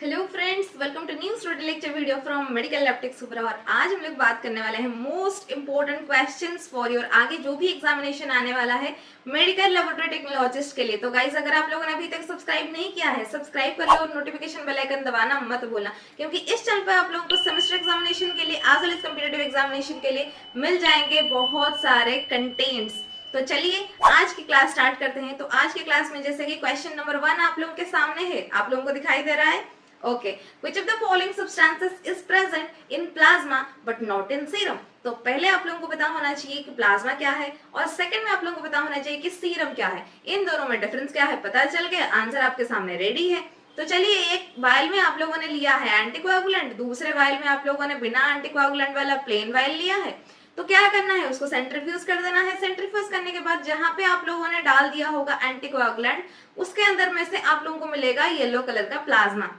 Hello friends, welcome to new student lecture video from medical lab tech super. और आज हम लोग बात करने वाले हैं most important questions for your आगे जो भी एग्जामिनेशन आने वाला है मेडिकल लेबोरेटरी टेक्नोलॉजिस्ट के लिए। तो गाइस, अगर आप लोगों ने अभी तक सब्सक्राइब नहीं किया है, सब्सक्राइब कर लो और नोटिफिकेशन बेल आइकन दबाना मत भूलना, क्योंकि इस चैनल पर आप लोगों को सेमेस्टर एग्जामिनेशन के लिए as well as competitive examination के लिए मिल जाएंगे बहुत सारे कंटेंट्स। तो चलिए आज की क्लास स्टार्ट करते हैं। तो आज की क्लास में जैसे कि क्वेश्चन नंबर 1 आप लोगों के सामने है, आप लोगों को दिखाई दे रहा है। Okay, which of the following substances is present in plasma but not in serum? तो पहले आप लोगों को पता होना चाहिए कि प्लाज्मा क्या है और सेकंड में आप लोगों को पता होना चाहिए कि सीरम क्या है। इन दोनों में डिफरेंस क्या है पता चल गया, आंसर आपके सामने रेडी है। तो चलिए, एक वायल में आप लोगों ने लिया है एंटीकोएगुलेंट, दूसरे वायल में आप लोगों ने बिना एंटीकोएगुलेंट वाला प्लेन वायल लिया है। तो क्या करना है, उसको सेंट्रीफ्यूज कर देना है। सेंट्रीफ्यूज करने के बाद जहां पे आप लोगों ने डाल दिया होगा एंटीकोएगुलेंट, उसके अंदर में से आप लोगों को मिलेगा येलो कलर का प्लाज्मा।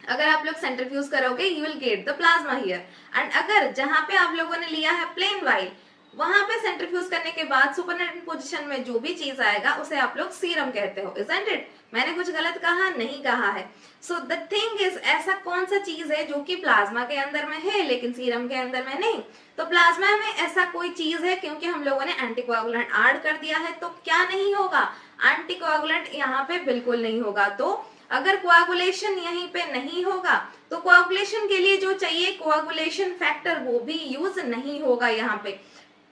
अगर आप लोग सेंट्रीफ्यूज करोगे you will get the plasma here. And अगर जहां पे आप लोगों ने लिया है प्लेन वाइल, वहां पे सेंट्रीफ्यूज करने के बाद सुपरनेटेड पोजीशन में जो भी चीज आएगा उसे आप लोग सीरम कहते हो, इजंट इट? मैंने कुछ गलत कहा? नहीं कहा है। सो द थिंग इज, ऐसा कौन सा चीज है जो कि प्लाज्मा के अंदर में है लेकिन सीरम के अंदर में नहीं? तो प्लाज्मा में ऐसा कोई चीज है, क्योंकि हम लोगों ने एंटीकोएगुलेंट ऐड कर दिया है, तो क्या नहीं होगा, एंटीकोएगुलेंट यहाँ पे बिल्कुल नहीं होगा। तो अगर कोआगुलेशन यहीं पे नहीं होगा तो कोआगुलेशन के लिए जो चाहिए कोआगुलेशन फैक्टर वो भी यूज नहीं होगा यहाँ पे।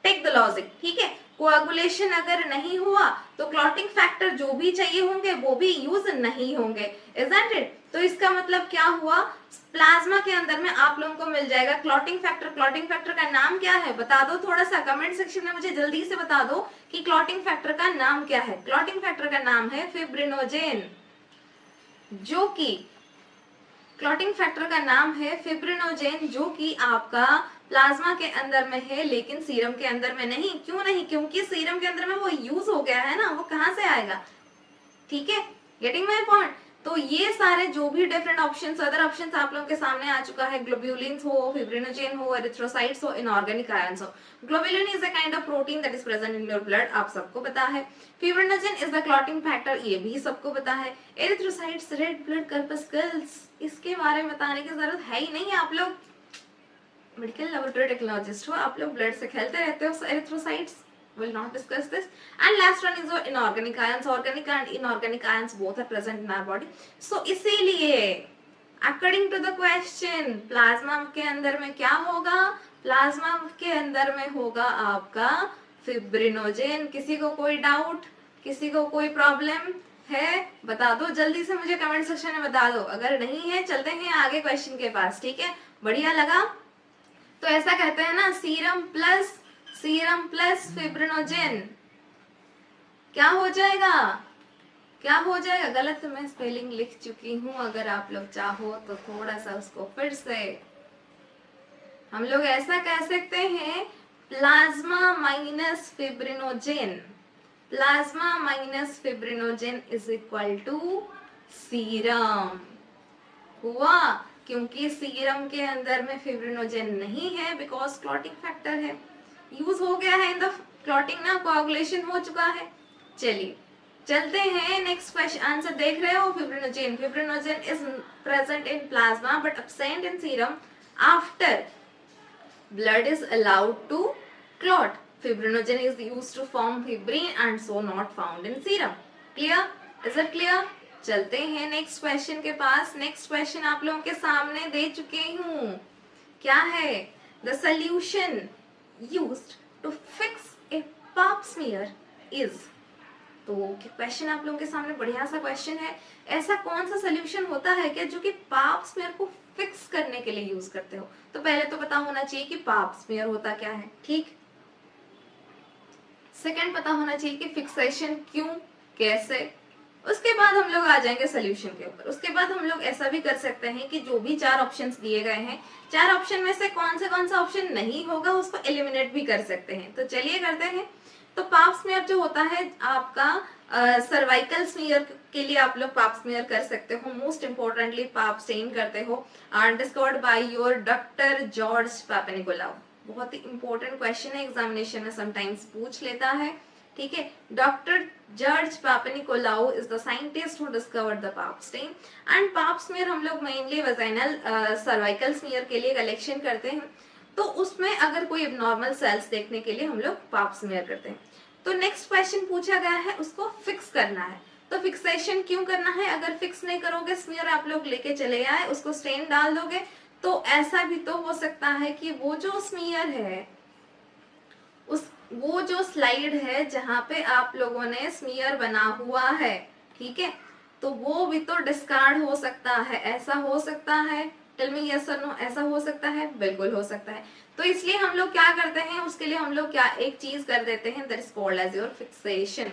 टेक द लॉजिक, ठीक है? कोआगुलेशन अगर नहीं हुआ तो क्लॉटिंग फैक्टर जो भी चाहिए होंगे वो भी यूज नहीं होंगे, इजंट इट? तो इसका मतलब क्या हुआ, प्लाज्मा के अंदर में आप लोगों को मिल जाएगा क्लॉटिंग फैक्टर। क्लॉटिंग फैक्टर का नाम क्या है बता दो, थोड़ा सा कमेंट सेक्शन में मुझे जल्दी से बता दो कि क्लॉटिंग फैक्टर का नाम क्या है। क्लॉटिंग फैक्टर का नाम है फिब्रिनोजेन, जो कि क्लॉटिंग फैक्टर का नाम है फिब्रिनोजेन, जो कि आपका प्लाज्मा के अंदर में है लेकिन सीरम के अंदर में नहीं। क्यों नहीं? क्योंकि सीरम के अंदर में वो यूज हो गया है ना, वो कहां से आएगा? ठीक है, गेटिंग माय पॉइंट? तो ये सारे जो भी डिफरेंट ऑप्शंस, अदर ऑप्शंस आप लोगों के सामने आ चुका है। ग्लोब्यूलिन्स हो, फिब्रिनोजेन हो, एरिथ्रोसाइट्स हो, इनऑर्गेनिक आयंस हो। Globulin is a kind of protein that is present in your blood, आप सबको पता है। Fibrinogen is the clotting factor, ये भी सबको पता है। एरिथ्रोसाइट्स रेड ब्लड कर्पस्कल्स, इसके बारे में बताने की जरूरत है ही नहीं। आप लोग मेडिकल लेबोरेटरी टेक्नोलॉजिस्ट हो, आप लोग ब्लड से खेलते रहते हो, erythrocytes will not discuss this. And last one is your inorganic ions. Organic and inorganic ions both are present in our body. So इसीलिए according to the question, plasma के अंदर में क्या होगा? प्लाज्मा के अंदर में होगा आपका फिब्रिनोजेन। किसी को कोई डाउट, किसी को कोई प्रॉब्लम है? बता दो जल्दी से, मुझे कमेंट सेक्शन में बता दो। अगर नहीं है चलते हैं आगे क्वेश्चन के पास, ठीक है? बढ़िया लगा? तो ऐसा कहते हैं ना, सीरम प्लस फिब्रिनोजेन क्या हो जाएगा? क्या हो जाएगा? गलत मैं स्पेलिंग लिख चुकी हूं, अगर आप लोग चाहो तो थोड़ा सा उसको फिर से हम लोग ऐसा कह सकते हैं, plasma minus fibrinogen. Plasma minus fibrinogen is equal to serum. हुआ? क्योंकि सीरम के अंदर में फिब्रिनोजेन नहीं है, बिकॉज क्लॉटिंग फैक्टर है, यूज हो गया है इन द क्लॉटिंग ना, कोआगुलेशन हो चुका है। चलिए चलते हैं नेक्स्ट क्वेश्चन। आंसर देख रहे हो, fibrinogen is present in plasma but absent in serum after blood is allowed to clot. Fibrinogen is used to form fibrin and so not found in serum. Clear? Is it clear? चलते हैं next question के पास। Next question आप लोगों के सामने दे चुके हूँ। क्या है? The solution used to fix a pap smear is. तो क्वेश्चन आप लोगों के सामने बढ़िया सा क्वेश्चन है। ऐसा कौन सा सोल्यूशन होता है क्या जो कि पाप स्मीयर को फिक्स करने के लिए यूज करते हो? तो पहले तो पता होना चाहिए कि पाप स्मीयर होता क्या है, ठीक? सेकंड पता होना चाहिए कि फिक्सेशन क्यों, कैसे। उसके बाद हम लोग आ जाएंगे सोल्यूशन के ऊपर। उसके बाद हम लोग ऐसा भी कर सकते हैं कि जो भी 4 ऑप्शंस दिए गए हैं, 4 ऑप्शन में से कौन सा ऑप्शन नहीं होगा उसको एलिमिनेट भी कर सकते हैं। तो चलिए करते हैं। तो पाप स्मीयर जो होता है आपका सर्वाइकल स्मीयर के लिए आप लोग पाप स्मीयर कर सकते हो। मोस्ट इंपोर्टेंटली पाप स्टेन करते हो, discovered by your doctor George Papanicolaou. बहुत ही इंपॉर्टेंट क्वेश्चन है, एग्जामिनेशन में समटाइम्स पूछ लेता है, ठीक है। Doctor George Papanicolaou is the scientist who discovered the pap stain. And pap smear हम लोग मेनली वेजाइनल सर्वाइकल स्मीयर के लिए कलेक्शन करते हैं, तो उसमें अगर कोई एबनॉर्मल सेल्स देखने के लिए हम लोग पाप स्मीयर करते हैं। तो नेक्स्ट क्वेश्चन पूछा गया है, उसको फिक्स करना है। तो फिक्सेशन क्यों करना है? अगर फिक्स नहीं करोगे, स्मीयर आप लोग लेके चले आए, उसको स्टेन डाल दोगे, तो ऐसा भी तो हो सकता है कि वो जो स्मीयर है, वो जो स्लाइड है जहां पे आप लोगों ने स्मीयर बना हुआ है, ठीक है, तो वो भी तो डिस्कार्ड हो सकता है। ऐसा हो सकता है? टेल मी यस और नो, ऐसा हो सकता है? बिल्कुल हो सकता है। तो इसलिए हम लोग क्या करते हैं, उसके लिए हम लोग क्या एक चीज कर देते हैं, that is called as your fixation.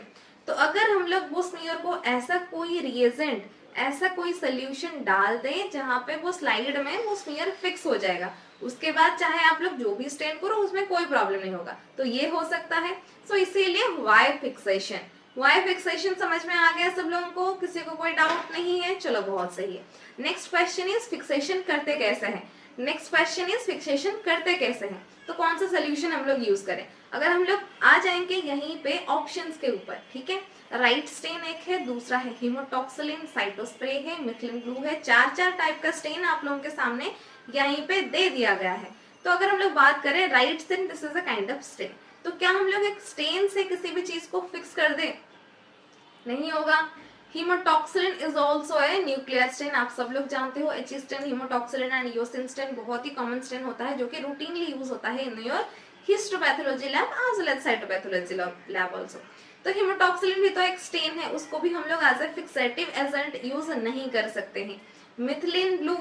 तो अगर हम लोग वो स्मीयर को ऐसा कोई रिएजेंट, ऐसा कोई सोल्यूशन डाल दें जहां पे वो स्लाइड में वो स्मीयर फिक्स हो जाएगा, उसके बाद चाहे आप लोग जो भी स्टेन करो उसमें कोई प्रॉब्लम नहीं होगा, तो ये हो सकता है। सो इसीलिए वाई फिक्सेशन। वाई फिक्सेशन समझ में आ गया सब लोगों को? किसी को कोई डाउट नहीं है? चलो बहुत सही है। नेक्स्ट क्वेश्चन इज फिक्सेशन करते कैसे हैं। नेक्स्ट क्वेश्चन इज फिक्सेशन करते कैसे हैं, तो कौन सा सोल्यूशन हम लोग यूज करें। अगर हम लोग आ जाएंगे यहीं पे ऑप्शंस के ऊपर, ठीक है, राइट स्टेन एक है, दूसरा है हीमोटॉक्सिलिन, साइटोस्प्रे है, मिथिलिन ब्लू है, चार टाइप का स्टेन आप लोगों के सामने यहीं पे दे दिया गया है। तो अगर हम लोग बात करें Wright stain, this is a kind of stain, तो क्या हम लोग एक स्टेन से किसी भी चीज को फिक्स कर दे? नहीं होगा। Haematoxylin is also a nuclear stain, आप सब लोग जानते हो। H stain, haematoxylin and eosin stain बहुत ही कॉमन स्टेन होता है जो कि रूटीनली यूज होता है in your histopathology lab as well as cytopathology lab also. तो हीमोटॉक्सिलिन भी तो एक स्टेन है, उसको भी हम लोग as a fixative agent use नहीं कर सकते हैं। मिथिलिन ब्लू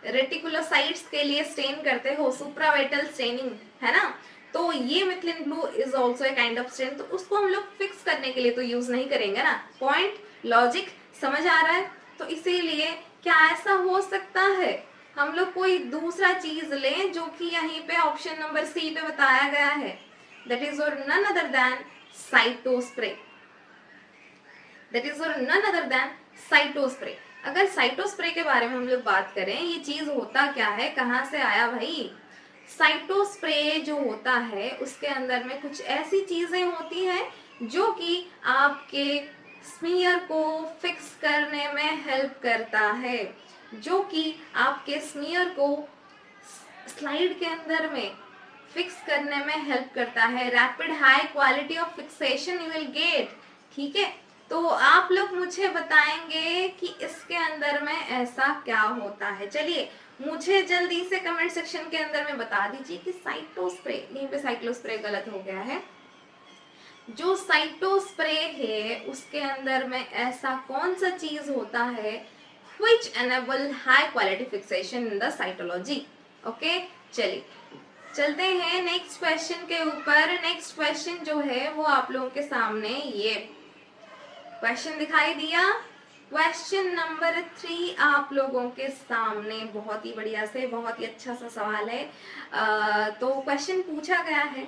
रेटिकुलोसाइट्स के लिए स्टेन करते हो, सुप्रावाइटल स्टेनिंग है ना, तो ये methylene blue is also a kind of stain, तो उसको हम लोग फिक्स करने के लिए तो यूज नहीं करेंगे ना। पॉइंट लॉजिक समझ आ रहा है? तो इसीलिए क्या ऐसा हो सकता है हम लोग कोई दूसरा चीज लें जो कि यहीं पे ऑप्शन नंबर सी पे बताया गया है, दैट इज और none other than cytospray. That is और नन अदर देन साइटोस्प्रे। अगर साइटोस्प्रे के बारे में हम लोग बात करें, ये चीज होता क्या है, कहाँ से आया भाई? साइटोस्प्रे जो होता है उसके अंदर में कुछ ऐसी चीजें होती हैं जो कि आपके स्मीयर को फिक्स करने में हेल्प करता है, जो कि आपके स्मीयर को स्लाइड के अंदर में फिक्स करने में हेल्प करता है। Rapid high quality of fixation you will gate, ठीक है। तो आप लोग मुझे बताएंगे कि इसके अंदर में ऐसा क्या होता है। चलिए मुझे जल्दी से कमेंट सेक्शन के अंदर में बता दीजिए कि साइटोस्प्रे, यहीं पे साइक्लोस्प्रे गलत हो गया है, जो साइटोस्प्रे है उसके अंदर में ऐसा कौन सा चीज होता है which enable high quality fixation in the cytology। Okay चलिए चलते हैं नेक्स्ट क्वेश्चन के ऊपर। नेक्स्ट क्वेश्चन जो है वो आप लोगों के सामने ये क्वेश्चन दिखाई दिया। क्वेश्चन नंबर 3 आप लोगों के सामने बहुत ही बढ़िया से, बहुत ही अच्छा सा सवाल है। तो क्वेश्चन पूछा गया है,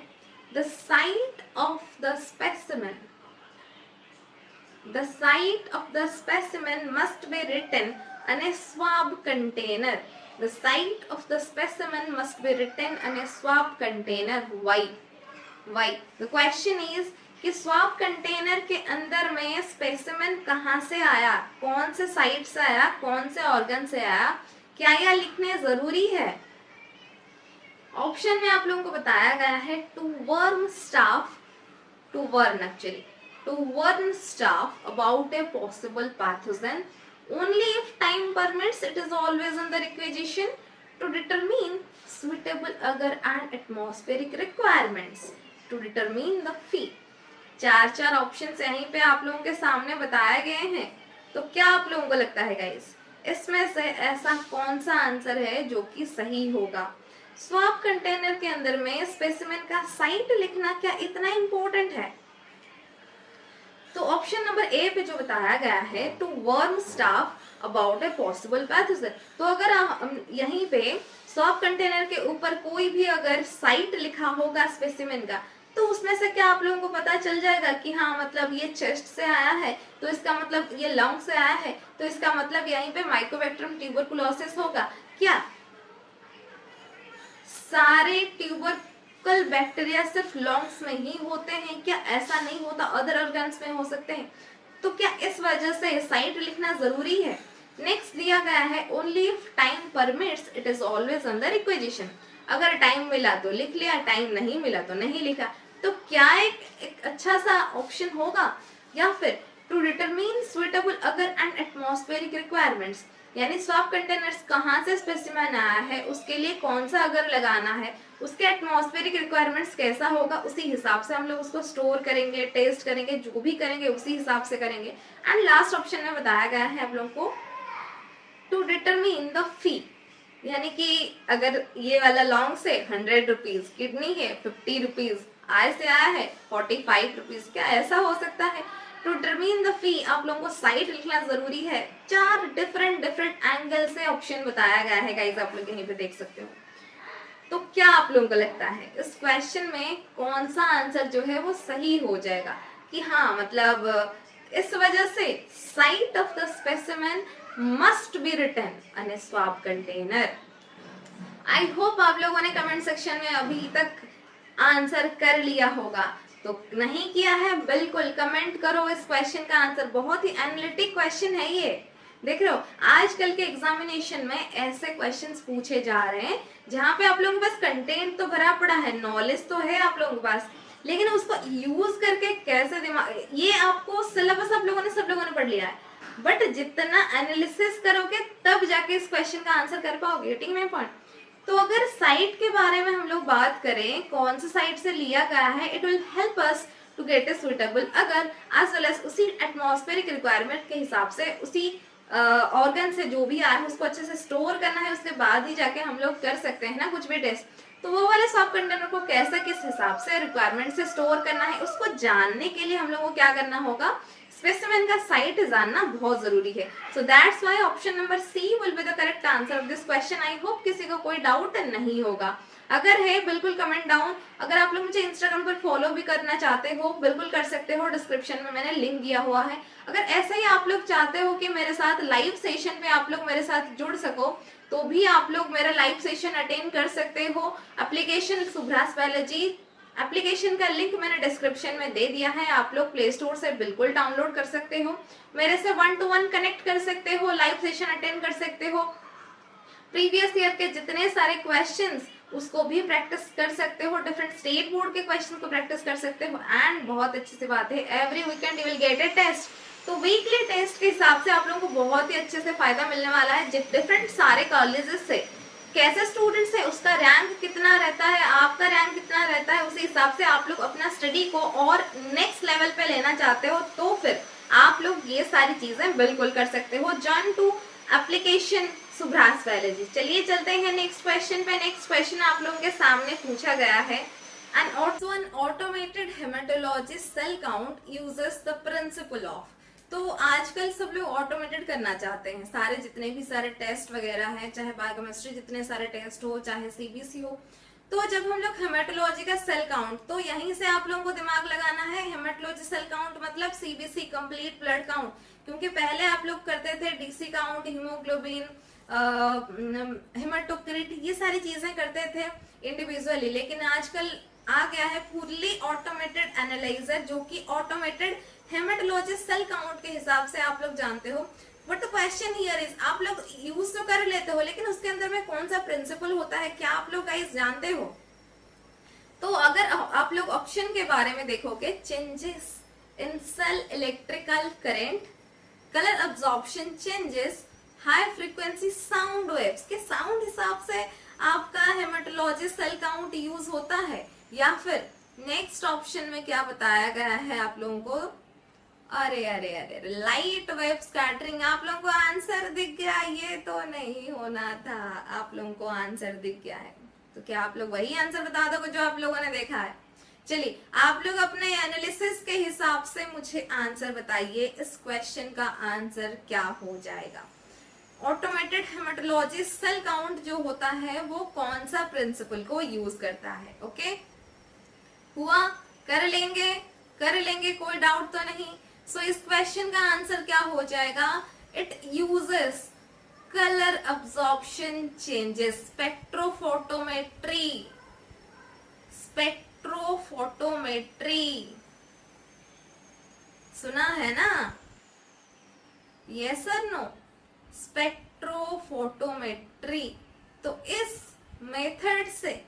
the site of the specimen, the site of the specimen must be written on a swab container। the site of the specimen must be written on a swab container। why the question is कि swab container के अंदर में specimen कहाँ से आया, कौन से site से आया, कौन से ऑर्गन से आया, क्या यह लिखने जरूरी है? ऑप्शन में आप लोगों को बताया गया है to warn staff, to warn actually to warn staff about a possible pathogen only if time permits, it is always in the requisition to determine suitable agar and atmospheric requirements to determine the fee। चार options यहीं पे आप लोगों के सामने बताए गए हैं, तो क्या आप लोगों को लगता है गाइस इसमें से ऐसा कौन सा आंसर है जो कि सही होगा? स्वैब कंटेनर के अंदर में स्पेसिमेन का साइट लिखना क्या इतना इंपॉर्टेंट है? तो ऑप्शन नंबर ए पे जो बताया गया है to warn staff about a possible pathogen, तो अगर हम यहीं पे स्वैब कंटेनर के ऊपर कोई भी अगर साइट लिखा होगा स्पेसिमेन का, तो उसमें से क्या आप लोगों को पता चल जाएगा कि हाँ मतलब ये चेस्ट से आया है, तो इसका मतलब ये लंग से आया है, तो इसका मतलब यहीं पे माइकोबैक्टीरियम ट्यूबरकुलोसिस होगा क्या? सारे लोकल बैक्टीरिया सिर्फ लंग्स में ही होते हैं क्या? ऐसा नहीं होता, अदर ऑर्गन्स में हो सकते हैं। तो क्या इस वजह से साइट लिखना जरूरी है? नेक्स्ट दिया गया है only if time permits it is always under requisition. अगर टाइम मिला तो लिख लिया, टाइम नहीं मिला तो नहीं लिखा। तो क्या एक अच्छा सा ऑप्शन होगा? या फिर टू डिटरमिन सुइटेबल अगर एंड एटमॉस्फेरिक रिक्वायरमेंट्स, यानी स्वैप कंटेनर्स कहाँ से स्पेसिमेन आया है, उसके लिए कौन सा अगर लगाना है, उसके एटमॉस्फेरिक रिक्वायरमेंट्स कैसा होगा, उसी हिसाब से हम लोग उसको स्टोर करेंगे, टेस्ट करेंगे, जो भी करेंगे उसी हिसाब से करेंगे। एंड लास्ट ऑप्शन में बताया गया है आप लोग को टू डिटरमिन द फी, यानी कि अगर ये वाला लॉन्ग से 100 रुपीज, किडनी है 50 रुपीज, आय से आया है 45 रुपीज, क्या ऐसा हो सकता है? टू डिटरमिन द फी आप लोगों को साइट लिखना जरूरी है। 4 डिफरेंट एंगल से ऑप्शन बताया गया है गाइस, आप लोग यहीं पे देख सकते हो। तो क्या आप लोगों को लगता है इस क्वेश्चन में कौन सा आंसर जो है वो सही हो जाएगा? कि हाँ मतलब इस वजह से site of the specimen must be written on a swab container. I hope आप लोगों ने कमेंट सेक्शन में अभी तक आंसर कर लिया होगा। तो नहीं किया है, बिल्कुल कमेंट करो इस क्वेश्चन का आंसर। बहुत ही एनालिटिक क्वेश्चन है ये। देख रहे हो आजकल के एग्जामिनेशन में ऐसे क्वेश्चंस पूछे जा रहे हैं जहाँ पे आप लोगों के पास कंटेंट तो भरा पड़ा है, नॉलेज तो है आप लोगों के पास, लेकिन उसको यूज करके कैसे दिमाग, ये आपको सिलेबस आप लोगों ने सब लोगों ने पढ़ लिया है, बट जितना एनालिसिस करोगे तब जाके इस क्वेश्चन का आंसर कर पाओगे। Getting my point? तो अगर साइट के बारे में हम लोग बात करें, कौन सा साइट से लिया गया है, it will help us to get a suitable agar as well as उसी एटमॉस्फेरिक रिक्वायरमेंट के हिसाब से उसी ऑर्गन से जो भी आया है उसको अच्छे से स्टोर करना है, उसके बाद ही जाके हम लोग कर सकते हैं ना कुछ भी टेस्ट। तो वो वाले स्वैप कंटेनर को कैसे किस हिसाब से रिक्वायरमेंट से स्टोर करना है उसको जानने के लिए हम लोग को क्या करना होगा, स्पेसिमेन का साइट जानना बहुत जरूरी है। So that's why option number C will be the correct answer of this question. I hope किसी को कोई डाउट नहीं होगा। अगर है बिल्कुल कमेंट डाउन। अगर आप लोग मुझे इंस्टाग्राम पर फॉलो भी करना चाहते हो बिल्कुल कर सकते हो, डिस्क्रिप्शन में मैंने लिंक दिया हुआ है। अगर ऐसा ही आप लोग चाहते हो कि मेरे साथ लाइव सेशन पे आप लोग मेरे साथ जुड़ सको तो भी आप लोग मेरा लाइव सेशन अटेंड कर सकते हो। एप्लीकेशन सुभ्रास बायोलॉजी एप्लीकेशन का लिंक मैंने डिस्क्रिप्शन में दे दिया है, आप लोग प्ले स्टोर से बिल्कुल डाउनलोड कर सकते हो, मेरे से 1 to 1 कनेक्ट कर सकते हो, लाइव सेशन अटेंड कर सकते हो, प्रीवियस ईयर के जितने सारे क्वेश्चंस उसको भी प्रैक्टिस कर सकते हो, डिफरेंट स्टेट बोर्ड के क्वेश्चन को प्रैक्टिस कर सकते हो। एंड बहुत अच्छी सी बात है every weekend you will get a test. तो वीकली टेस्ट के हिसाब से आप लोगों को बहुत ही अच्छे से फायदा मिलने वाला है। डिफरेंट सारे कॉलेजेस से कैसे स्टूडेंट्स है उसका रैंक कितना रहता है, आपका रैंक कितना रहता है, उसी हिसाब से आप लोग अपना स्टडी को और नेक्स्ट लेवल पे लेना चाहते हो तो फिर आप लोग ये सारी चीजें बिल्कुल कर सकते हो। Join to application Subhra's biology. चलिए चलते हैं नेक्स्ट क्वेश्चन पे। नेक्स्ट क्वेश्चन आप लोगों के सामने पूछा गया है an automated hematology cell count uses the principle of। तो आजकल सब लोग ऑटोमेटेड करना चाहते हैं, सारे जितने भी सारे टेस्ट वगैरह हैं, चाहे बायोकेमिस्ट्री जितने सारे टेस्ट हो, चाहे सीबीसी हो। तो जब हम लोग हेमेटोलॉजी का सेल काउंट, तो यहीं से आप लोगों को दिमाग लगाना है। हेमेटोलॉजी सेल काउंट मतलब सीबीसी कंप्लीट ब्लड काउंट, क्योंकि पहले आप लोग करते थे डीसी काउंट, हीमोग्लोबिन, हेमाटोक्रिट, ये सारी चीजें करते थे इंडिविजुअली, लेकिन आजकल आ गया है फुल्ली ऑटोमेटेड एनालाइजर जो कि ऑटोमेटेड हेमेटोलॉजी सेल काउंट के हिसाब से आप लोग जानते हो। But the question here is, आप लोग यूज तो कर लेते हो लेकिन उसके अंदर में कौन सा प्रिंसिपल होता है, क्या आप लोग गाइस जानते हो? तो अगर आप लोग ऑप्शन के बारे में देखोगे, changes in cell electrical current, colour absorption changes, high frequency sound waves के साउंड हिसाब से आपका हेमेटोलॉजी सेल काउंट यूज होता है, या फिर नेक्स्ट ऑप्शन में क्या बताया गया है आप लोगों को, अरे अरे अरे लाइट वेव स्कैटरिंग। आप लोगों को आंसर दिख गया, ये तो नहीं होना था, आप लोगों को आंसर दिख गया है। तो क्या आप लोग वही आंसर बता दोगे जो आप लोगों ने देखा है? चलिए आप लोग अपने एनालिसिस के हिसाब से मुझे आंसर बताइए, इस क्वेश्चन का आंसर क्या हो जाएगा। ऑटोमेटेड हेमेटोलॉजी सेल काउंट जो होता है वो कौन सा प्रिंसिपल को यूज करता है? ओके हुआ, कर लेंगे, कोई डाउट तो नहीं। सो इस क्वेश्चन का आंसर क्या हो जाएगा? It uses colour absorption changes, spectrophotometry spectrophotometry, सुना है ना? यस और नो? स्पेक्ट्रोफोटोमेट्री। तो इस मेथड से,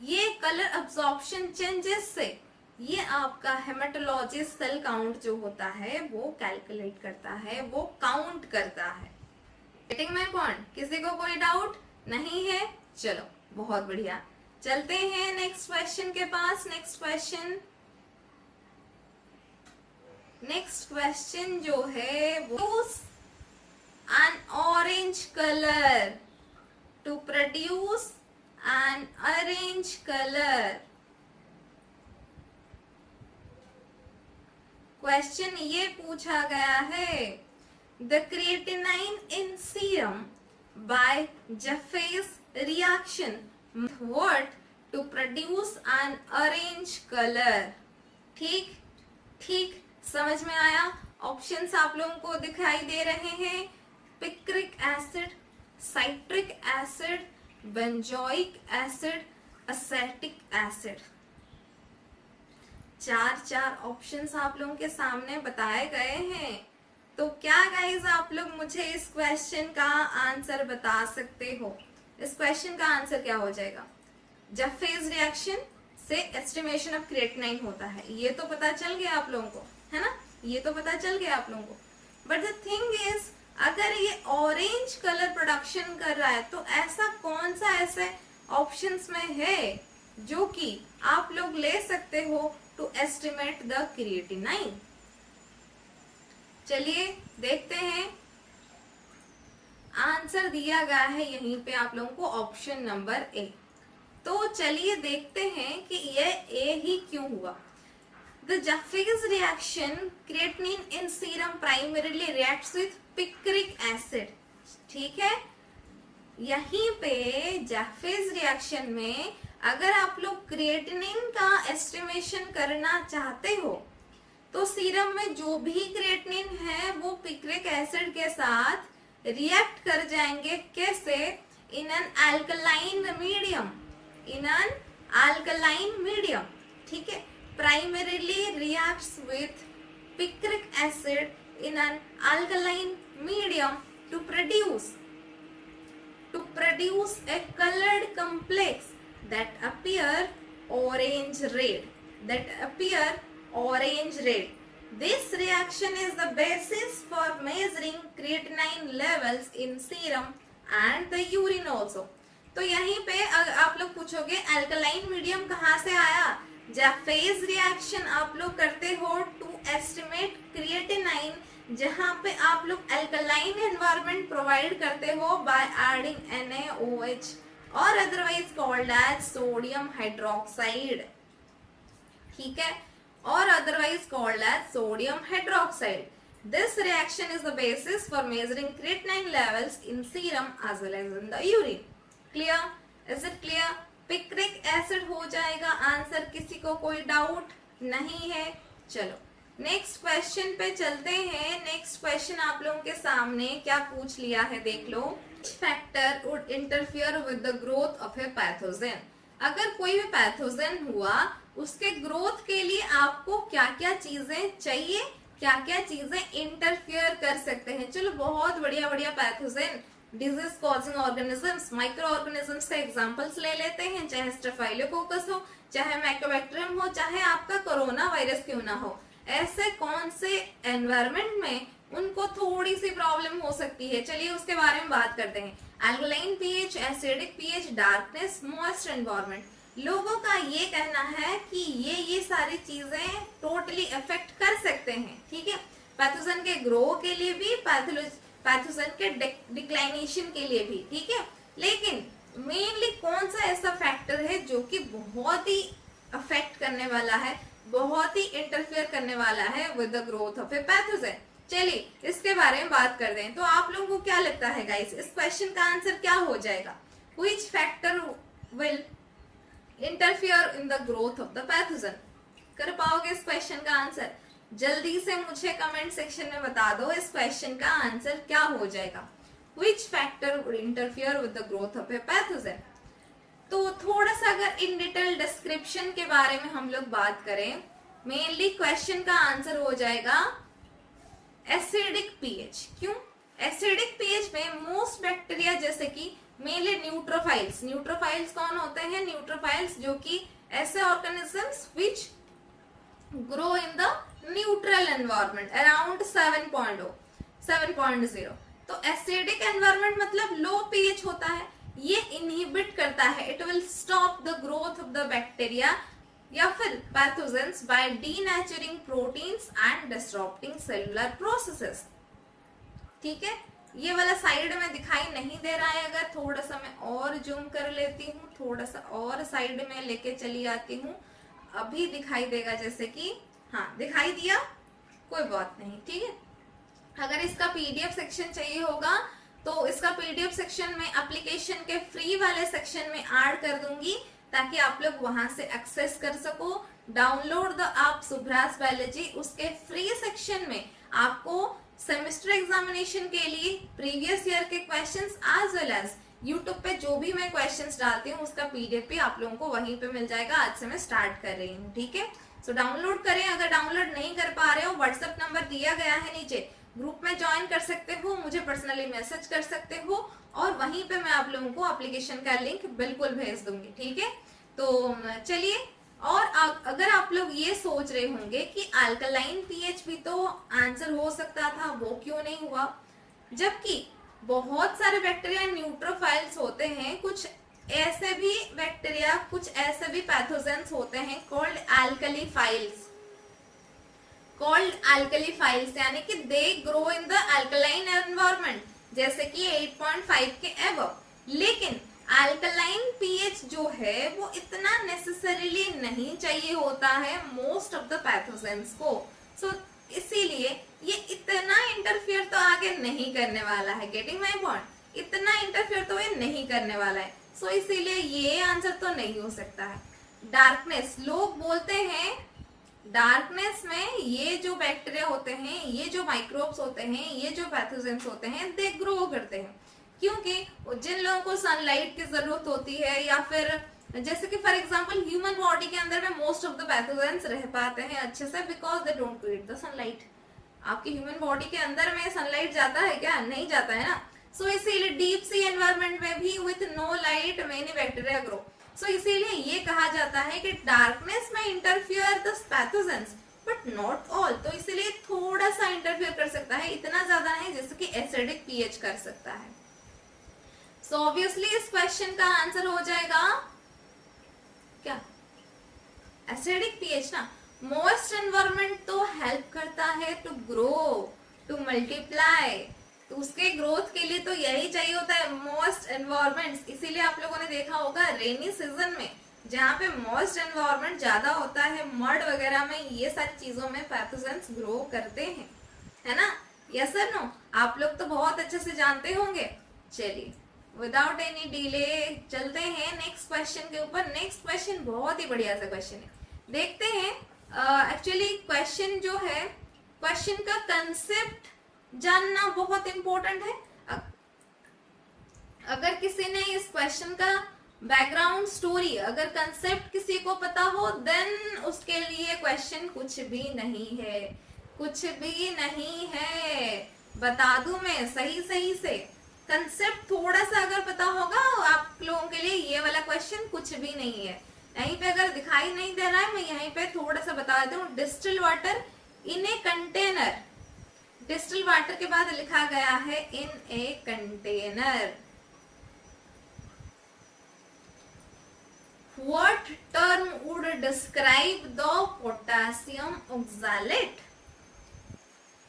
ये कलर अब्जॉर्प्शन चेंजेस से, ये आपका हेमेटोलॉजिस्ट सेल काउंट जो होता है वो कैलकुलेट करता है, वो काउंट करता है। Getting my point? किसी को कोई डाउट नहीं है? चलो बहुत बढ़िया, चलते हैं नेक्स्ट क्वेश्चन के पास। नेक्स्ट क्वेश्चन जो है वो an orange color, to produce an orange color। Question ये पूछा गया है, the creatinine in serum by Jaffe's reaction what to produce an orange color। ठीक समझ में आया? ऑप्शंस आप लोगों को दिखाई दे रहे हैं, picric acid, citric acid, benzoic acid, acetic acid. चार ऑप्शंस आप लोगों के सामने बताए गए हैं। तो क्या गाइस आप लोग मुझे इस क्वेश्चन का आंसर बता सकते हो? इस क्वेश्चन का आंसर क्या हो जाएगा? जफेज रिएक्शन से एस्टिमेशन ऑफ क्रिएटिनाइन होता है, ये तो पता चल गया आप लोगों को, है ना? ये तो पता चल गया आप लोगों को। बट द थिंग इज, अगर ये ऑरेंज कलर प्रोडक्शन कर रहा है तो ऐसा कौन सा ऐसे ऑप्शंस में है जो कि आप लोग ले सकते हो टू एस्टिमेट द क्रिएटिनाइन? चलिए देखते हैं। आंसर दिया गया है यहीं पे आप लोगों को, ऑप्शन नंबर ए। तो चलिए देखते हैं कि ये ए ही क्यों हुआ। The Jaffe's reaction, creatinine in serum primarily reacts with picric acid। ठीक है, यहीं पे Jaffe's reaction में अगर आप लोग क्रिएटिनिन का एस्टिमेशन करना चाहते हो तो सीरम में जो भी क्रिएटिनिन है वो पिक्रिक एसिड के साथ रिएक्ट कर जाएंगे। कैसे? In an alkaline medium. ठीक है, primarily reacts with picric acid in an alkaline medium to produce a colored complex that appear orange red। This reaction is the basis for measuring creatinine levels in serum and the urine also। तो यहीं पे आप लोग पूछोगे alkaline medium कहाँ से आया? जैफेज reaction आप लोग करते हो टू एस्टिमेट क्रिएटिनाइन, जहां पे आप लोग अल्कलाइन एनवायरनमेंट प्रोवाइड करते हो बाय एडिंग NaOH और otherwise called as sodium hydroxide. ठीक है, और otherwise called as sodium hydroxide. This reaction is the basis for measuring creatinine levels in serum as well as in the urine. Clear? Is it clear? Picric acid हो जाएगा answer. किसी को कोई doubt नहीं है? चलो नेक्स्ट क्वेश्चन पे चलते हैं। नेक्स्ट क्वेश्चन आप लोगों के सामने क्या पूछ लिया है देख लो। Factor would interfere with the growth of a pathogen. अगर कोई भी पैथोजन हुआ उसके ग्रोथ के लिए आपको क्या क्या चीजें चाहिए, क्या क्या चीजें इंटरफियर कर सकते हैं? चलो बहुत बढ़िया pathogen, disease causing organisms, micro organisms का एग्जांपल्स ले लेते हैं। चाहे स्टेफाइलोकोकस हो, चाहे माइकोबैक्टीरियम हो, चाहे आपका कोरोना वायरस क्यों ना हो। ऐसे कौन से एनवायरनमेंट में उनको थोड़ी सी प्रॉब्लम हो सकती है? चलिए उसके बारे में बात करते हैं। Alkaline pH, acidic pH, darkness, moist environment. लोगों का ये कहना है कि ये सारी चीजें टोटली अफेक्ट कर सकते हैं। ठीक है, पैथोजन के ग्रो के लिए भी, पैथोजन के डिक्लाइनेशन के लिए भी। ठीक है, लेकिन मेनली कौन सा ऐसा फैक्टर है जो कि बहुत ही अफेक्ट करने वाला है, बहुत ही इंटरफेयर करने वाला है with the growth of a pathogen? चलिए इसके बारे में बात कर दें। तो आप लोगों को क्या लगता है गाइस, इस क्वेश्चन का आंसर क्या हो जाएगा? Which factor will interfere in the growth of the pathogen? कर पाओगे इस क्वेश्चन का आंसर? जल्दी से मुझे कमेंट सेक्शन में बता दो इस क्वेश्चन का आंसर क्या हो जाएगा। Which factor would interfere with the growth of a pathogen? तो थोड़ा सा अगर इन डिटेल डिस्क्रिप्शन के बारे में हम लोग बात करें, मेनली क्वेश्चन का आंसर हो जाएगा एसिडिक पीएच। क्यों? एसिडिक पीएच में मोस्ट बैक्टीरिया जैसे कि मेनली न्यूट्रोफाइल्स, न्यूट्रोफाइल्स कौन होते हैं? न्यूट्रोफाइल्स जो कि ऐसे organisms which grow in the neutral environment around 7.0। तो एसिडिक एनवायरनमेंट मतलब लो पीएच होता है, ये इनहिबिट करता है, it will stop the growth of the bacteria या फिर pathogens by denaturing proteins and disrupting cellular processes. ठीक है, ये वाला साइड में दिखाई नहीं दे रहा है, अगर थोड़ा सा मैं और जूम कर लेती हूँ, थोड़ा सा और साइड में लेके चली आती हूँ, अभी दिखाई देगा, जैसे कि हाँ दिखाई दिया, कोई बात नहीं। ठीक है, अगर इसका पीडीएफ सेक्शन चाहिए होगा तो इसका पीडीएफ सेक्शन में एप्लीकेशन के फ्री वाले सेक्शन में ऐड कर दूंगी, ताकि आप लोग वहां से एक्सेस कर सको। Download the app Subhra's biology, उसके फ्री सेक्शन में आपको सेमेस्टर एग्जामिनेशन के लिए प्रीवियस ईयर के questions as well as YouTube पे जो भी मैं क्वेश्चंस डालती हूँ उसका पीडीएफ भी आप लोगों को वहीं पे मिल जाएगा। आज से मैं स्टार्ट कर रही हूँ। ठीक है, सो डाउनलोड करें। अगर डाउनलोड नहीं कर पा रहे हो, व्हाट्सएप नंबर दिया गया है नीचे, ग्रुप में ज्वाइन कर सकते हो, मुझे पर्सनली मैसेज कर सकते हो और वहीं पे मैं आप लोगों को एप्लीकेशन का लिंक बिल्कुल भेज दूंगी। ठीक है, तो चलिए, और अगर आप लोग ये सोच रहे होंगे कि अल्कलाइन पीएच भी तो आंसर हो सकता था, वो क्यों नहीं हुआ? जबकि बहुत सारे बैक्टीरिया न्यूट्रोफाइल्स होते हैं, कुछ ऐसे भी बैक्टीरिया, कुछ ऐसे भी पैथोजेंस होते हैं कॉल्ड अल्कली फाइल्स, यानी कि they grow in the alkaline environment, जैसे कि 8.5 के एबव। लेकिन अल्कलाइन पीएच जो है वो इतना नेसेसरीली नहीं चाहिए होता है मोस्ट ऑफ द पैथोजेंस को। सो इसीलिए ये इतना इंटरफियर तो आगे नहीं करने वाला है। Getting my point? इतना इंटरफियर तो ये नहीं करने वाला है। सो इसीलिए ये आंसर तो नहीं हो सकता है। डार्कनेस, लोग बोलते हैं डार्कनेस में ये जो बैक्टीरिया होते हैं, ये जो माइक्रोब्स होते हैं, ये जो पैथोजेंस होते हैं, दे ग्रो करते हैं, क्योंकि जिन लोगों को सनलाइट की जरूरत होती है, या फिर जैसे कि फॉर एग्जांपल ह्यूमन बॉडी के अंदर में मोस्ट ऑफ द पैथोजेंस रह पाते हैं अच्छे से, because they don't create the sunlight. आपकी ह्यूमन बॉडी के अंदर में सनलाइट जाता है क्या? नहीं जाता है ना। सो इसीलिए डीप सी एनवायरनमेंट में भी with no light many bacteria grow. So इसीलिए ये कहा जाता है कि डार्कनेस में interfere the pathogens but not all. तो इसीलिए थोड़ा सा इंटरफियर कर सकता है, इतना ज्यादा नहीं जैसे कि एसिडिक पीएच कर सकता है। सो ऑब्वियसली इस क्वेश्चन का आंसर हो जाएगा क्या? एसिडिक पीएच ना। मॉइस्ट एनवायरनमेंट तो हेल्प करता है टू ग्रो, टू मल्टीप्लाई, तो उसके ग्रोथ के लिए तो यही चाहिए होता है, मॉइस्ट एनवायरनमेंट्स। इसीलिए आप लोगों ने देखा होगा रेनी सीजन में जहाँ पे मॉइस्ट एनवायरनमेंट ज्यादा होता है, मड वगैरह में, ये सारी चीजों में पैथोजेंस ग्रो करते हैं, है ना? Yes sir no? आप लोग तो बहुत अच्छे से जानते होंगे। चलिए, विदाउट एनी डिले चलते हैं नेक्स्ट क्वेश्चन के ऊपर। नेक्स्ट क्वेश्चन बहुत ही बढ़िया सा क्वेश्चन है, देखते हैं। एक्चुअली क्वेश्चन जो है, क्वेश्चन का कंसेप्ट जानना बहुत इंपॉर्टेंट है। अगर किसी ने इस क्वेश्चन का बैकग्राउंड स्टोरी, अगर कंसेप्ट किसी को पता हो, देन उसके लिए क्वेश्चन कुछ भी नहीं है, कुछ भी नहीं है। बता दूं मैं सही से, कंसेप्ट थोड़ा सा अगर पता होगा आप लोगों के लिए, ये वाला क्वेश्चन कुछ भी नहीं है। यहीं पे अगर दिखाई नहीं दे रहा है, मैं यहीं पे थोड़ा सा बता दूं। Distil water in a container, distil water के बाद लिखा गया है in a container. What term would describe the potassium oxalate?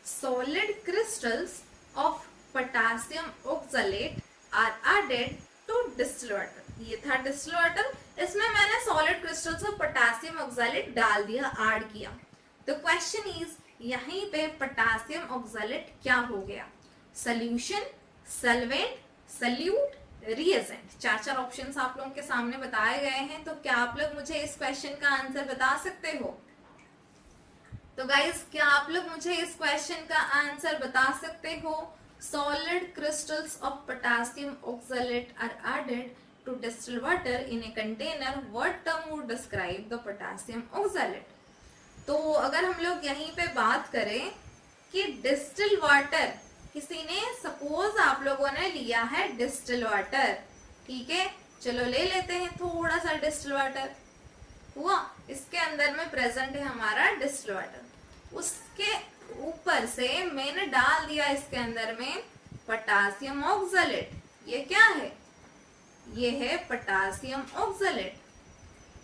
Solid crystals of potassium oxalate are added to distilled water. ये था डिस्टिल वाटर, इसमें मैंने solid crystals of potassium oxalate डाल दिया, ऐड किया। तो क्वेश्चन इज, यहीं पे पोटेशियम ऑक्सैलेट क्या हो गया? Solution, solvent, solute, reagent. चार ऑप्शंस आप लोगों के सामने बताए गए हैं। तो क्या आप लोग मुझे इस क्वेश्चन का आंसर बता सकते हो? तो गाइस, क्या आप लोग मुझे इस क्वेश्चन का आंसर बता सकते हो? Solid crystals of potassium oxalate are added to distill water in a container, what term would describe the potassium oxalate? तो अगर हम लोग यहीं पे बात करें कि डिस्टिल वाटर, किसी ने सपोज आप लोगों ने लिया है डिस्टिल वाटर, ठीक है, चलो ले लेते हैं थोड़ा सा डिस्टिल वाटर हुआ, इसके अंदर में प्रेजेंट है हमारा डिस्टिल वाटर, उसके ऊपर से मैंने डाल दिया इसके अंदर में पोटासियम ऑक्सलेट। ये क्या है? ये है पोटासियम ऑक्सलेट।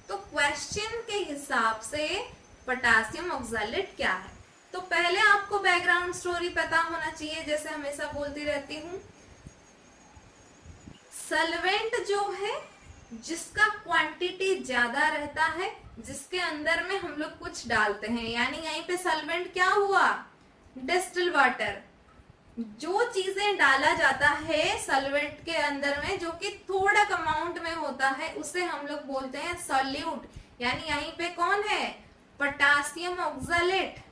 तो क्वेश्चन के हिसाब से पोटासियम ऑक्सलेट क्या है? तो पहले आपको बैकग्राउंड स्टोरी पता होना चाहिए, जैसे हमेशा बोलती रहती हूँ, सॉल्वेंट जो है जिसका क्वांटिटी ज्यादा रहता है, जिसके अंदर में हम लोग कुछ डालते हैं, यानी यहीं पे सॉल्वेंट क्या हुआ? Distil water. जो चीजें डाला जाता है सॉल्वेंट के अंदर में जो कि थोड़ा अमाउंट में होता है, उसे हम लोग बोलते हैं सॉल्यूट। यानी यहीं पे कौन है? Potassium oxalate.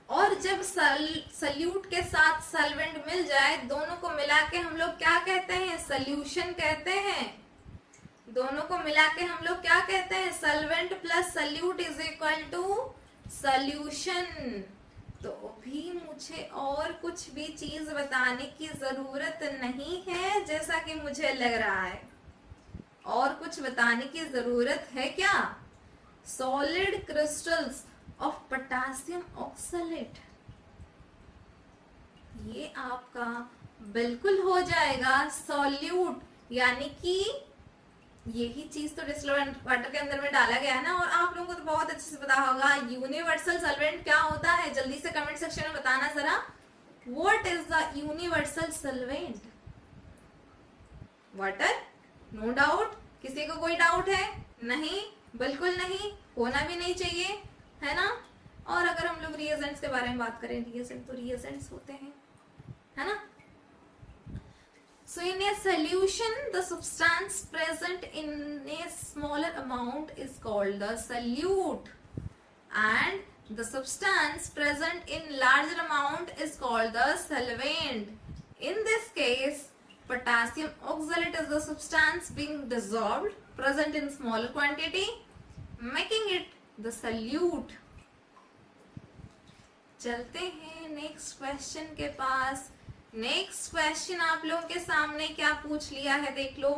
और जब सॉल्यूट के साथ सॉल्वेंट मिल जाए, दोनों को मिला के हम लोग क्या कहते हैं? सॉल्यूशन कहते हैं। दोनों को मिला के हम लोग क्या कहते हैं? Solvent plus solute is equal to solution. तो भी मुझे और कुछ भी चीज बताने की जरूरत नहीं है, जैसा कि मुझे लग रहा है। और कुछ बताने की जरूरत है क्या? Solid crystals of potassium oxalate, ये आपका बिल्कुल हो जाएगा सॉल्यूट। यानी कि यही चीज तो डिस्टिल्ड वाटर के अंदर में डाला गया है ना। और आप लोगों को तो बहुत अच्छे से पता होगा यूनिवर्सल सॉल्वेंट क्या होता है। जल्दी से कमेंट सेक्शन में बताना जरा, what is the universal solvent? Water, no doubt. किसी को कोई डाउट है? नहीं, बिल्कुल नहीं, होना भी नहीं चाहिए, है ना। और अगर हम लोग रिएजेंट्स के बारे में बात करें, रिएजेंट तो रिएजेंट्स होते हैं, है ना। So in a solution, the substance present in a smaller amount is called the solute, and the substance present in larger amount is called the solvent. In this case, potassium oxalate is the substance being dissolved, present in smaller quantity, making it the solute. चलते हैं next question के पास। Next question आप लोगों के सामने क्या पूछ लिया है, देख लो।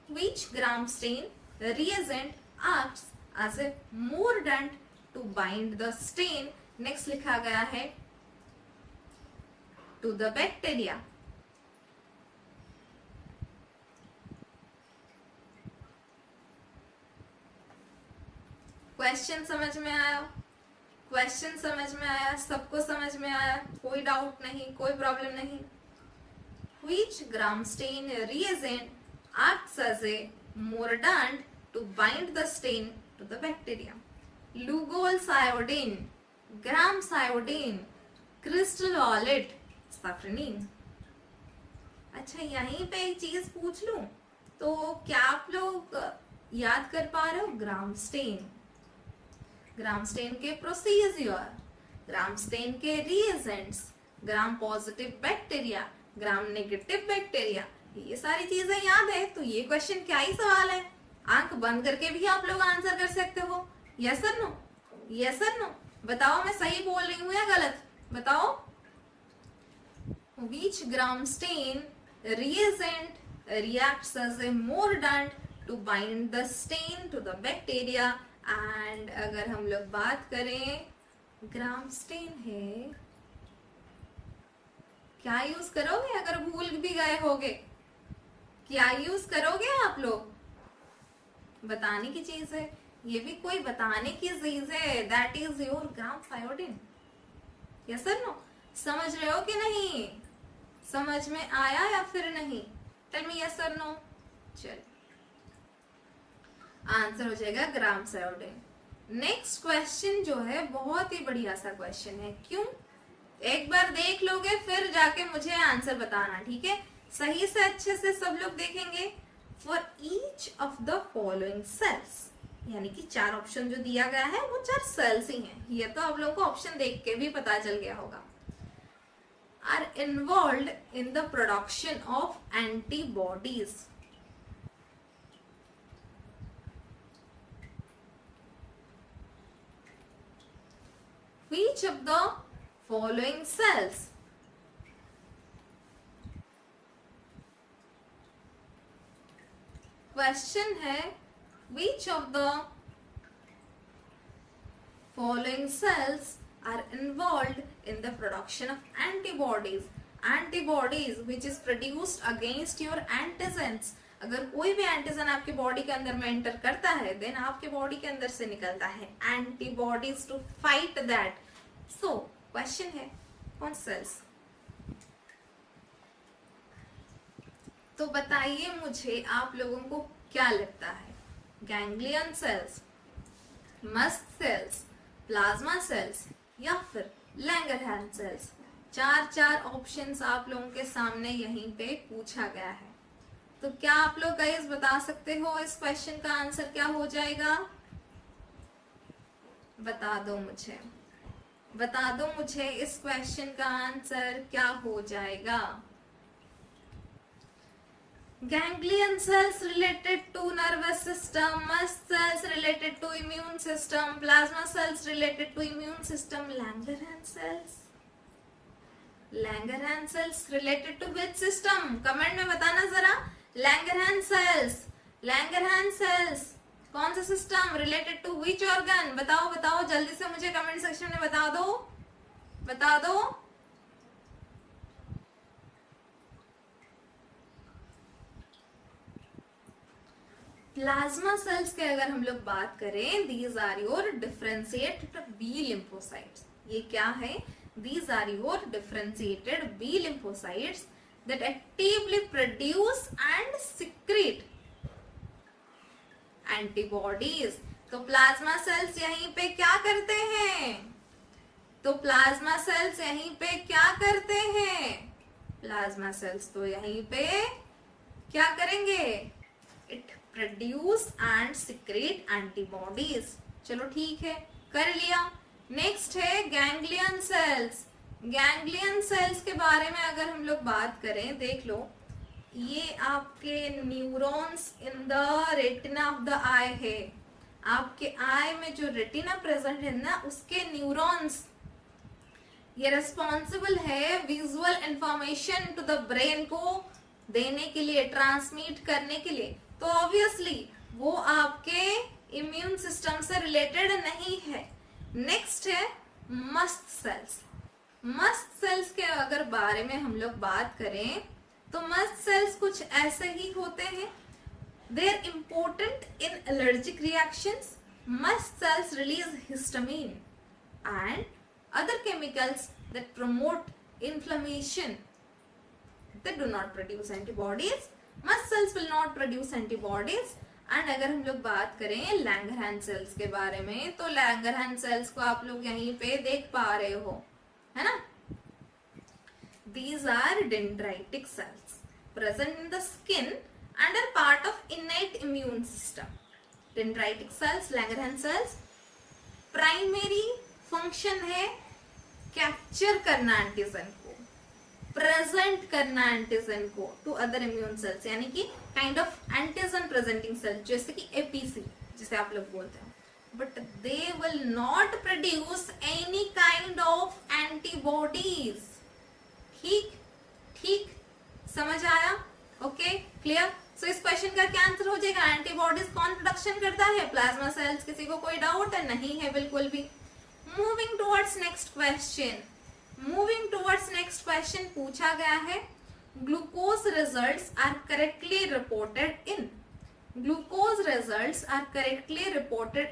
Which gram stain reagent acts as a mordant to bind the stain? Next लिखा गया है to the bacteria. क्वेश्चन समझ में आया? क्वेश्चन समझ में आया? सबको समझ में आया? कोई डाउट नहीं, कोई प्रॉब्लम नहीं। Which gram stain reagent acts as a mordant to bind the stain to the bacteria? Lugol's iodine, Gram's iodine, crystal violet, safranin. अच्छा, यहीं पे एक चीज पूछ लूं तो क्या आप लोग याद कर पा रहे हो? ग्राम स्टेन, ग्राम स्टेन के प्रोसीजर, ग्राम स्टेन के reagents, gram positive bacteria, gram negative bacteria, ये सारी चीजें याद है। तो ये क्वेश्चन क्या ही सवाल है, आंख बंद करके भी आप लोग आंसर कर सकते हो। यस और नो? यस और नो? बताओ मैं सही बोल रही हूँ या गलत? बताओ। Which gram stain reagent reacts as a mordant to bind the stain to the bacteria? And अगर हम लोग बात करें ग्राम स्टेन है, क्या यूज करोगे? अगर भूल भी गए होगे, क्या यूज करोगे आप लोग? बताने की चीज है, ये भी कोई बताने की चीज है। That is your gram iodine. Yes और नो? समझ रहे हो कि नहीं? समझ में आया या फिर नहीं? टेल मी यस और नो। चल, आंसर हो जाएगा ग्राम आयोडीन। नेक्स्ट क्वेश्चन जो है बहुत ही बढ़िया सा क्वेश्चन है। क्यों? एक बार देख लोगे फिर जाके मुझे आंसर बताना, ठीक है? सही से अच्छे से सब लोग देखेंगे। For each of the following sales, यानी कि 4 ऑप्शन जो दिया गया है वो 4 सेल्स ही हैं। ये तो आप लोगों को ऑप्शन देख के भी पता चल गया होगा। Are involved in the production of antibodies. which of the following cells? Question है which of the following cells are involved in the production of antibodies? Antibodies which is produced against your antigens. अगर कोई भी antigen आपके body के अंदर में enter करता है देन आपके बॉडी के अंदर से निकलता है antibodies to fight that. So question है कौन सेल्स? तो बताइए मुझे आप लोगों को क्या लगता है? Ganglion cells, mast cells, plasma cells या फिर लैंगरहैंस सेल्स? चार ऑप्शंस आप लोगों के सामने यहीं पे पूछा गया है. तो क्या आप लोग गाइस बता सकते हो इस क्वेश्चन का आंसर क्या हो जाएगा? बता दो मुझे इस क्वेश्चन का आंसर क्या हो जाएगा? Ganglion cells related to nervous system, mast cells related to immune system, plasma cells related to immune system, Langerhans cells related to which system? Comment में बताना जरा. Langerhans cells कौन सा system? related to which organ? बताओ जल्दी से मुझे comment section में बता दो. प्लाज्मा सेल्स के अगर हम लोग बात करें, these are your differentiated B lymphocytes. ये क्या है? These are your differentiated B lymphocytes that actively produce and secrete antibodies. तो प्लाज्मा सेल्स यहीं पे क्या करते हैं? प्लाज्मा सेल्स तो यहीं पे क्या करेंगे? It produce and secrete antibodies. चलो ठीक है, कर लिया. नेक्स्ट है गैंग्लियन सेल्स. गैंग्लियन सेल्स के बारे में अगर हम लोग बात करें, देख लो ये आपके neurons in the retina of the eye है. आपके आई में जो रेटिना प्रेजेंट है ना, उसके न्यूरॉन्स ये रिस्पॉन्सिबल है visual information to the brain को देने के लिए, ट्रांसमिट करने के लिए. तो ऑब्वियसली वो आपके इम्यून सिस्टम से रिलेटेड नहीं है. नेक्स्ट है मस्ट सेल्स. मस्ट सेल्स के अगर बारे में हम लोग बात करें तो मस्ट सेल्स कुछ ऐसे ही होते हैं. They are important in allergic reactions. Mast cells release histamine and other chemicals that promote inflammation. They do not produce antibodies. Mast cells will not produce antibodies. And अगर हम लोग बात करें लैंगरहैंस सेल्स के बारे में, तो लैंगरहैंस सेल्स को आप लोग यहीं पे देख पा रहे हो, है ना? These are dendritic cells present in the skin and are part of innate immune system. Dendritic cells, Langerhans cells, primary function है कैप्चर करना एंटीजन को, प्रेजेंट करना एंटीजन को टू अदर इम्यून सेल्स, यानी कि kind of antigen presenting cell, जैसे कि APC जिसे आप लोग बोलते हैं. But they will not produce any kind of antibodies. ठीक समझ आया? Okay, clear? सो इस क्वेश्चन का क्या आंसर हो जाएगा? एंटीबॉडीज कौन प्रोडक्शन करता है? Plasma cells. किसी को कोई डाउट है? नहीं है, बिल्कुल भी. Moving towards next question पूछा गया है glucose results are correctly reported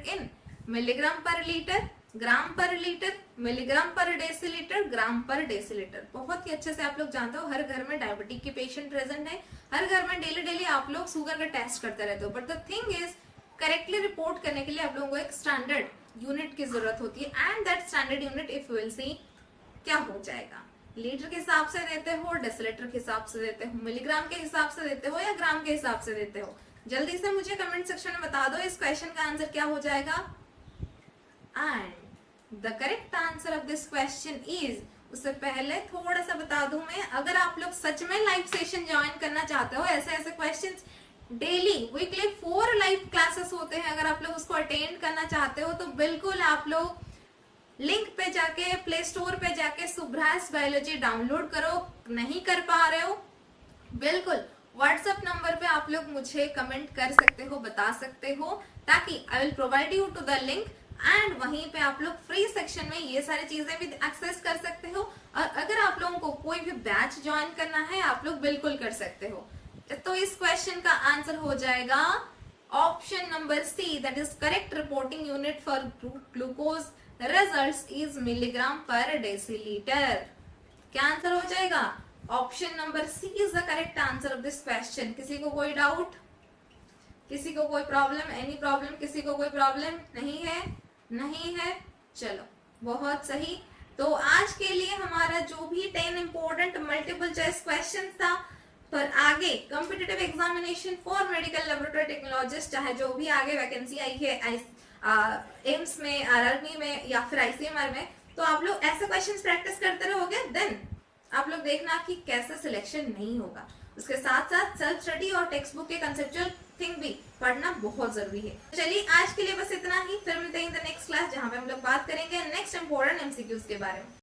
in milligram per liter, ग्राम पर लीटर, मिलीग्राम पर डेसीलीटर, ग्राम पर डेसीलीटर. बहुत ही अच्छे से आप लोग जानते हो, हर घर में डायबिटीज के पेशेंट प्रेजेंट है, हर घर में डेली आप लोग शुगर का टेस्ट करते रहते हो. But the thing is correctly report करने के लिए आप लोगों को एक स्टैंडर्ड यूनिट की जरूरत होती है. And that standard unit if you will see क्या हो जाएगा? लीटर के हिसाब से देते हो, डेसीलीटर के हिसाब से देते हो, मिलीग्राम के हिसाब से देते हो या ग्राम के हिसाब से देते हो? जल्दी से मुझे कमेंट सेक्शन में बता दो इस क्वेश्चन का आंसर क्या हो जाएगा. And the correct answer of this question is, उससे पहले थोड़ा सा बता दूं मैं, अगर आप लोग सच में लाइव सेशन ज्वाइन करना चाहते हो, ऐसे questions daily weekly 4 live classes होते हैं, अगर आप लोग उसको अटेंड करना चाहते हो तो बिल्कुल आप लोग लिंक पे जाके, प्ले स्टोर पे जाके सुभ्रास बायोलॉजी डाउनलोड करो। नहीं कर पा रहे हो, बिल्कुल व्हाट्सएप नंबर पे आप लोग मुझे कमेंट कर सकते हो, बता सकते हो, ताकि I will provide you to the link and वहीं पे आप लोग फ्री सेक्शन में ये सारी चीजें भी एक्सेस कर सकते हो। और अगर आप लोगों को कोई भी बैच ज्वाइन करना है, आप लोग बिल्कुल कर सकते हो। तो इस क्वेश्चन का आंसर हो जाएगा option number C, that is correct reporting unit for glucose results is milligram per decilitre. क्या आंसर हो जाएगा? Option number C is the correct answer of this question. किसी को कोई डाउट, किसी को कोई प्रॉब्लम, एनी प्रॉब्लम, किसी को कोई प्रॉब्लम नहीं है? नहीं है, चलो बहुत सही। तो आज के लिए हमारा जो भी 10 इंपॉर्टेंट मल्टीपल चॉइस क्वेश्चन था, पर आगे competitive examination for medical laboratory technologist, चाहे जो भी आगे वैकेंसी आई है एम्स में, आरआरबी में या फिर आईसीएमआर में, तो आप लोग ऐसे क्वेश्चंस प्रैक्टिस करते रहोगे, देन आप लोग देखना कि कैसे सिलेक्शन नहीं होगा। उसके साथ साथ सेल्फ स्टडी और टेक्स्ट बुक के कंसेप्चुअल थिंग भी पढ़ना बहुत जरूरी है। चलिए आज के लिए बस इतना ही, फिर मिलते हैं इन द नेक्स्ट क्लास, जहां पे हम लोग बात करेंगे नेक्स्ट इंपॉर्टेंट एमसीक्यूज के बारे में।